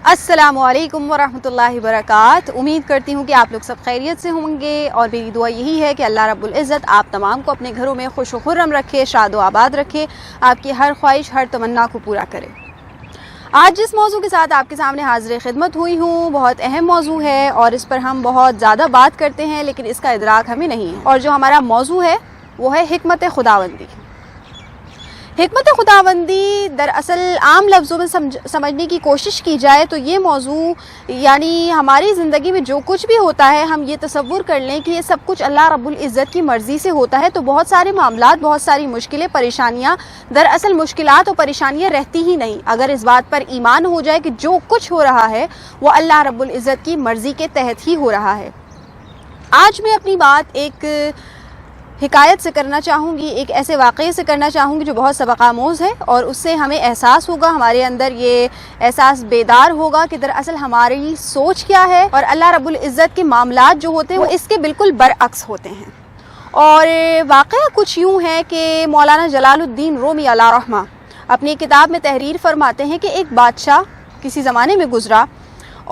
अस्सलामु अलैकुम वरहमतुल्लाहि वबरकात। उम्मीद करती हूँ कि आप लोग सब खैरियत से होंगे और मेरी दुआ यही है कि अल्लाह रब्बुल इज़्ज़त आप तमाम को अपने घरों में खुश व खुर्रम रखे, शाद व आबाद रखे, आपकी हर ख्वाहिश हर तमन्ना को पूरा करे। आज जिस मौजू के साथ आपके सामने हाज़िर खिदमत हुई हूँ बहुत अहम मौजू है और इस पर हम बहुत ज़्यादा बात करते हैं लेकिन इसका इदराक हमें नहीं है। और जो हमारा मौजू है वो है हिकमत खुदावंदी। हिकमत खुदावंदी दरअसल आम लफ्ज़ों में समझने की कोशिश की जाए तो ये मौजू यानी हमारी ज़िंदगी में जो कुछ भी होता है हम ये तसव्वुर कर लें कि ये सब कुछ अल्लाह रब्बुल इज़्ज़त की मर्ज़ी से होता है। तो बहुत सारे मामलात, बहुत सारी मुश्किलें, परेशानियाँ, दरअसल मुश्किलात और परेशानियाँ रहती ही नहीं अगर इस बात पर ईमान हो जाए कि जो कुछ हो रहा है वो अल्लाह रब्बुल इज़्ज़त की मर्ज़ी के तहत ही हो रहा है। आज मैं अपनी बात एक हिकायत से करना चाहूँगी, एक ऐसे वाक़े से करना चाहूँगी जो बहुत सबक आमोज़ है और उससे हमें एहसास होगा, हमारे अंदर ये एहसास बेदार होगा कि दरअसल हमारी सोच क्या है और अल्लाह रब्बुल इज़्ज़त के मामलात जो होते हैं वो इसके बिल्कुल बरअक्स होते हैं। और वाक़या कुछ यूँ है कि मौलाना जलालुद्दीन रूमी अलैहि रहमा अपनी किताब में तहरीर फरमाते हैं कि एक बादशाह किसी ज़माने में गुज़रा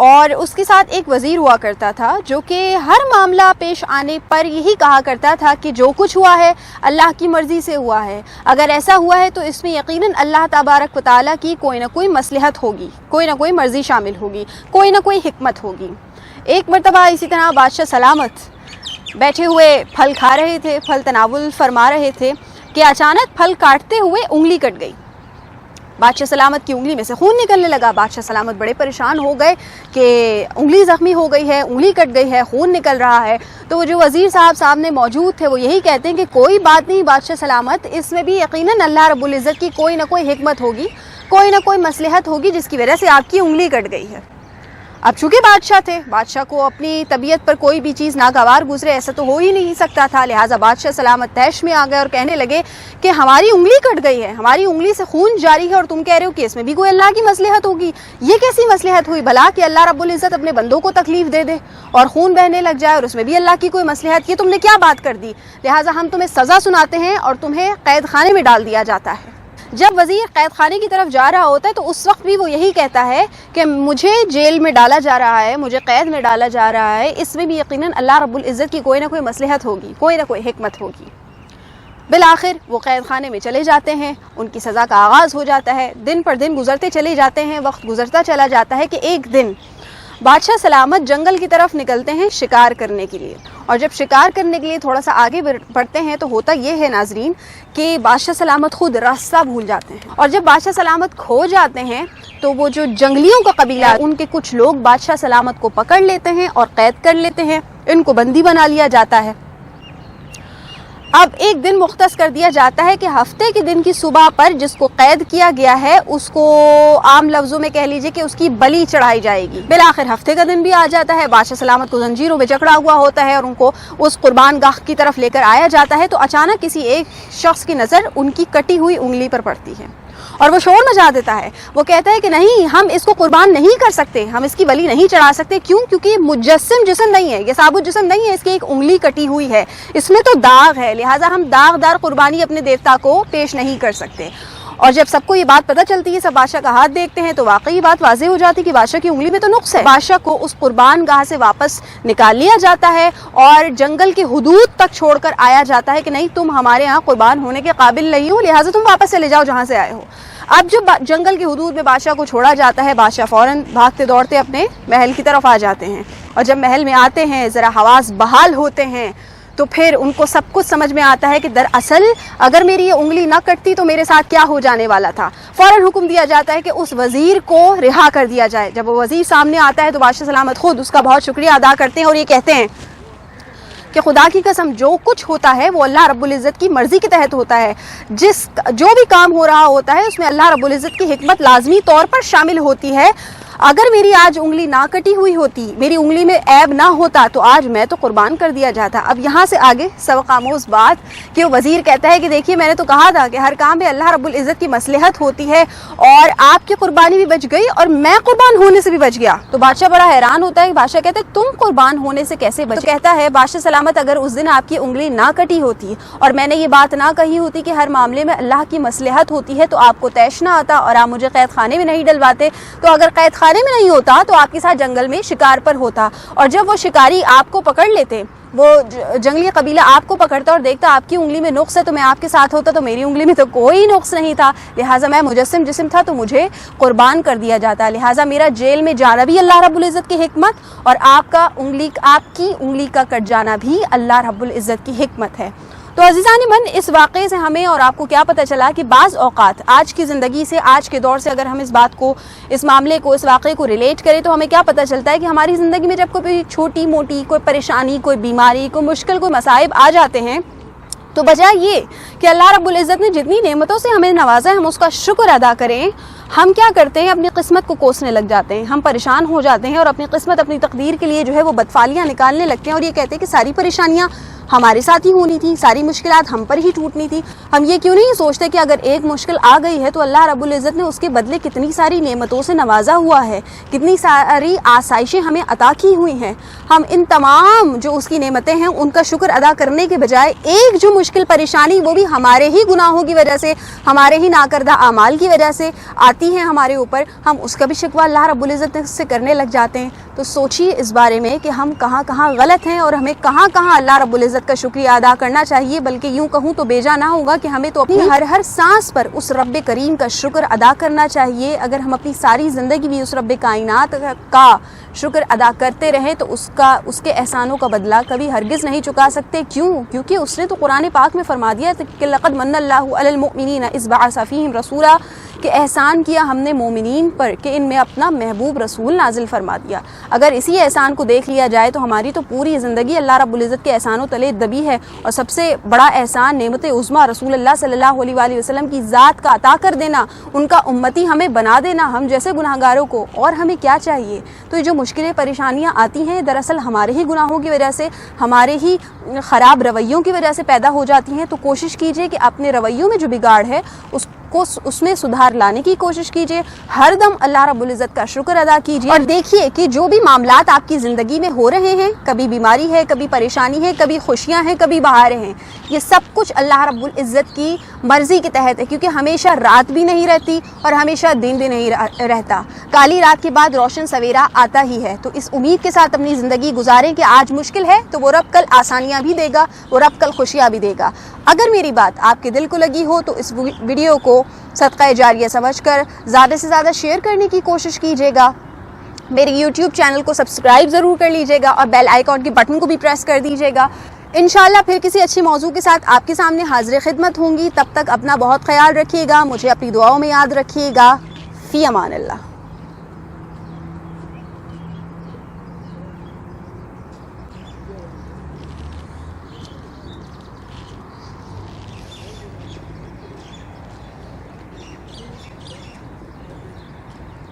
और उसके साथ एक वज़ीर हुआ करता था जो कि हर मामला पेश आने पर यही कहा करता था कि जो कुछ हुआ है अल्लाह की मर्ज़ी से हुआ है, अगर ऐसा हुआ है तो इसमें यकीनन अल्लाह तबारक व तआला की कोई ना कोई मसलहत होगी, कोई ना कोई मर्ज़ी शामिल होगी, कोई ना कोई हिकमत होगी। एक मरतबा इसी तरह बादशाह सलामत बैठे हुए फल खा रहे थे, फल तनावुल फरमा रहे थे कि अचानक फल काटते हुए उंगली कट गई। बादशाह सलामत की उंगली में से खून निकलने लगा। बादशाह सलामत बड़े परेशान हो गए कि उंगली ज़ख्मी हो गई है, उंगली कट गई है, खून निकल रहा है। तो वो जो वज़ीर साहब सामने मौजूद थे वो यही कहते हैं कि कोई बात नहीं बादशाह सलामत, इसमें भी यकीनन अल्लाह रब्बुल इज़्ज़त की कोई ना कोई हिकमत होगी, कोई ना कोई मसलहत होगी जिसकी वजह से आपकी उंगली कट गई है। अब चूँकि बादशाह थे, बादशाह को अपनी तबीयत पर कोई भी चीज़ नागवार गुजरे ऐसा तो हो ही नहीं सकता था, लिहाजा बादशाह सलामत तैश में आ गए और कहने लगे कि हमारी उंगली कट गई है, हमारी उंगली से खून जारी है और तुम कह रहे हो कि इसमें भी कोई अल्लाह की मसलहत होगी। ये कैसी मसलहत हुई भला कि अल्लाह रब्बुल इज़्ज़त अपने बंदों को तकलीफ़ दे दे और खून बहने लग जाए और उसमें भी अल्लाह की कोई मसलहत? ये तुमने क्या बात कर दी, लिहाजा हम तुम्हें सज़ा सुनाते हैं और तुम्हें कैद खाने में डाल दिया जाता है। जब वज़ीर कैद खाने की तरफ जा रहा होता है तो उस वक्त भी वो यही कहता है कि मुझे जेल में डाला जा रहा है, मुझे कैद में डाला जा रहा है, इसमें भी यकीनन अल्लाह रब्बुल इज़्ज़त की कोई ना कोई मसलहत होगी, कोई ना कोई हिकमत होगी। बिल आखिर वो कैद खाने में चले जाते हैं, उनकी सज़ा का आगाज़ हो जाता है। दिन पर दिन गुजरते चले जाते हैं, वक्त गुजरता चला जाता है कि एक दिन बादशाह सलामत जंगल की तरफ निकलते हैं शिकार करने के लिए। और जब शिकार करने के लिए थोड़ा सा आगे बढ़ते हैं तो होता ये है नाजरीन कि बादशाह सलामत खुद रास्ता भूल जाते हैं और जब बादशाह सलामत खो जाते हैं तो वो जो जंगलियों का कबीला है उनके कुछ लोग बादशाह सलामत को पकड़ लेते हैं और कैद कर लेते हैं, इनको बंदी बना लिया जाता है। अब एक दिन मुख्तस कर दिया जाता है कि हफ्ते के दिन की सुबह पर जिसको कैद किया गया है उसको आम लफ्ज़ों में कह लीजिए कि उसकी बलि चढ़ाई जाएगी। बिल आखिर हफ्ते का दिन भी आ जाता है, बादशाह सलामत को जंजीरों में जकड़ा हुआ होता है और उनको उस कुर्बान गाह की तरफ लेकर आया जाता है। तो अचानक किसी एक शख्स की नज़र उनकी कटी हुई उंगली पर पड़ती है और वो शोर मचा देता है। वो कहता है कि नहीं, हम इसको कुर्बान नहीं कर सकते, हम इसकी बलि नहीं चढ़ा सकते। क्यों? क्योंकि मुजस्सिम जिस्म नहीं है, ये साबुत जिस्म नहीं है, इसकी एक उंगली कटी हुई है, इसमें तो दाग है, लिहाजा हम दागदार कुर्बानी अपने देवता को पेश नहीं कर सकते। और जब सबको ये बात पता चलती है, सब बादशाह का हाथ देखते हैं तो वाकई बात वाज़ेह हो जाती है कि बादशाह की उंगली में तो नुक्स है। बादशाह को उस कुर्बान गाह से वापस निकाल लिया जाता है और जंगल की हुदूद तक छोड़कर आया जाता है कि नहीं, तुम हमारे यहाँ कुर्बान होने के काबिल नहीं हो, लिहाजा तुम वापस चले जाओ जहाँ से आए हो। अब जब जंगल की हुदूद में बादशाह को छोड़ा जाता है, बादशाह फ़ौरन भागते दौड़ते अपने महल की तरफ आ जाते हैं और जब महल में आते हैं, ज़रा हवास बहाल होते हैं तो फिर उनको सब कुछ समझ में आता है कि दरअसल अगर मेरी ये उंगली ना कटती तो मेरे साथ क्या हो जाने वाला था। फ़ौरन हुक्म दिया जाता है कि उस वज़ीर को रिहा कर दिया जाए। जब वो वज़ीर सामने आता है तो बादशाह सलामत खुद उसका बहुत शुक्रिया अदा करते हैं और ये कहते हैं कि खुदा की कसम जो कुछ होता है वो अल्लाह रब्बुल इज़्ज़त की मर्ज़ी के तहत होता है। जो भी काम हो रहा होता है उसमें अल्लाह रब्बुल इज़्ज़त की हिकमत लाजमी तौर पर शामिल होती है। अगर मेरी आज उंगली ना कटी हुई होती, मेरी उंगली में ऐब ना होता तो आज मैं तो कुर्बान कर दिया जाता। अब यहाँ से आगे सबक आमोज़ बात कि वो वज़ीर कहता है कि देखिए मैंने तो कहा था कि हर काम में अल्लाह रब्बुल इज़्ज़त की मसलहत होती है और आपकी कुर्बानी भी बच गई और मैं कुर्बान होने से भी बच गया। तो बादशाह बड़ा हैरान होता है। बादशाह कहते हैं तुम कुर्बान होने से कैसे बचे? तो कहता है बादशाह सलामत, अगर उस दिन आपकी उंगली ना कटी होती और मैंने ये बात ना कही होती कि हर मामले में अल्लाह की मसलहत होती है तो आपको तैश ना आता और आप मुझे कैद खाने में नहीं डलवाते। तो अगर कैद اشارے میں نہیں ہوتا تو آپ کے ساتھ جنگل میں شکار پر ہوتا، اور جب وہ شکاری آپ کو پکڑ لیتے، وہ جنگلی قبیلہ آپ کو پکڑتا اور دیکھتا آپ کی انگلی میں نقص ہے تو میں آپ کے ساتھ ہوتا، تو میری انگلی میں تو کوئی نقص نہیں تھا، لہٰذا میں مجسم جسم تھا تو مجھے قربان کر دیا جاتا، لہٰذا میرا جیل میں جانا بھی اللہ رب العزت کی حکمت، اور آپ کی انگلی کا کٹ جانا بھی اللہ رب العزت کی حکمت ہے۔ تو عزیزان من، اس واقعے سے ہمیں اور آپ کو کیا پتہ چلا کہ بعض اوقات آج کی زندگی سے، آج کے دور سے اگر ہم اس بات کو، اس معاملے کو، اس واقعے کو ریلیٹ کریں تو ہمیں کیا پتہ چلتا ہے کہ ہماری زندگی میں جب کوئی چھوٹی موٹی کوئی پریشانی، کوئی بیماری، کوئی مشکل، کوئی مصائب آ جاتے ہیں تو بجائے یہ کہ اللہ رب العزت نے جتنی نعمتوں سے ہمیں نوازا ہے ہم اس کا شکر ادا کریں، ہم کیا کرتے ہیں؟ اپنی قسمت کو کوسنے لگ جاتے ہیں، ہم پریشان ہو جاتے ہیں اور اپنی قسمت، اپنی تقدیر کے لیے جو ہے وہ بدفعلیاں نکالنے لگتے ہیں، اور یہ کہتے ہیں کہ ساری پریشانیاں ہمارے ساتھ ہی ہونی تھی، ساری مشکلات ہم پر ہی ٹوٹنی تھی۔ ہم یہ کیوں نہیں سوچتے کہ اگر ایک مشکل آ گئی ہے تو اللہ رب العزت نے اس کے بدلے کتنی ساری نعمتوں سے نوازا ہوا ہے، کتنی ساری آسائشیں ہمیں عطا کی ہوئی ہیں۔ ہم ان تمام جو اس کی نعمتیں ہیں ان کا شکر ادا کرنے کے بجائے ایک جو مشکل پریشانی، وہ بھی ہمارے ہی گناہوں کی وجہ سے، ہمارے ہی ناکردہ اعمال کی وجہ سے آتی ہیں ہمارے اوپر، ہم اس کا بھی شکوہ اللہ رب العزت سے کرنے لگ جاتے ہیں۔ تو سوچیے اس بارے میں کہ ہم کہاں کہاں غلط ہیں اور ہمیں کہاں کہاں اللہ رب العزت کا شکریہ ادا کرنا چاہیے، بلکہ یوں کہوں تو بیجا نہ ہوگا کہ ہمیں تو اپنی ہر سانس پر اس رب کریم کا شکر ادا کرنا چاہیے۔ اگر ہم اپنی ساری زندگی بھی اس رب کائنات کا شکر ادا کرتے رہے تو اس کے احسانوں کا بدلہ کبھی ہرگز نہیں چکا سکتے۔ کیوں؟ کیونکہ اس نے تو قرآن پاک میں فرما دیا کہ لقد من اللہ علی المؤمنین اذ بعث فیہم رسولا، کہ احسان کیا ہم نے مومنین پر کہ ان میں اپنا محبوب رسول نازل فرما دیا۔ اگر اسی احسان کو دیکھ لیا جائے تو ہماری تو پوری زندگی اللہ رب العزت کے احسانوں تلے دبی ہے، اور سب سے بڑا احسان نعمت عظمیٰ رسول اللہ صلی اللہ علیہ وآلہ وسلم کی ذات کا عطا کر دینا، ان کا امتی ہمیں بنا دینا، ہم جیسے گناہگاروں کو۔ اور ہمیں کیا چاہیے؟ تو یہ جو مشکلیں پریشانیاں آتی ہیں دراصل ہمارے ہی گناہوں کی وجہ سے، ہمارے ہی خراب رویوں کی وجہ سے پیدا ہو جاتی ہیں۔ تو کوشش کیجئے کہ اپنے رویوں میں جو بگاڑ ہے اس میں سدھار لانے کی کوشش کیجئے، ہر دم اللہ رب العزت کا شکر ادا کیجئے، اور دیکھیے کہ جو بھی معاملات آپ کی زندگی میں ہو رہے ہیں، کبھی بیماری ہے، کبھی پریشانی ہے، کبھی خوشیاں ہیں، کبھی بہاریں ہیں، یہ سب کچھ اللہ رب العزت کی مرضی کے تحت ہے، کیونکہ ہمیشہ رات بھی نہیں رہتی اور ہمیشہ دن بھی نہیں رہتا، کالی رات کے بعد روشن سویرا آتا ہی ہے۔ تو اس امید کے ساتھ اپنی زندگی گزاریں کہ آج مشکل ہے تو وہ رب کل آسانیاں بھی دے گا، وہ رب کل خوشیاں بھی دے گا۔ اگر میری بات آپ کے دل کو لگی ہو تو اس ویڈیو کو صدقہ جاریہ سمجھ کر زیادہ سے زیادہ شیئر کرنے کی کوشش کیجیے گا، میرے یوٹیوب چینل کو سبسکرائب ضرور کر لیجیے گا، اور بیل آئیکن کے بٹن کو بھی پریس کر دیجیے گا۔ انشاءاللہ پھر کسی اچھی موضوع کے ساتھ آپ کے سامنے حاضر خدمت ہوں گی، تب تک اپنا بہت خیال رکھیے گا، مجھے اپنی دعاؤں میں یاد رکھیے گا۔ فی امان اللہ۔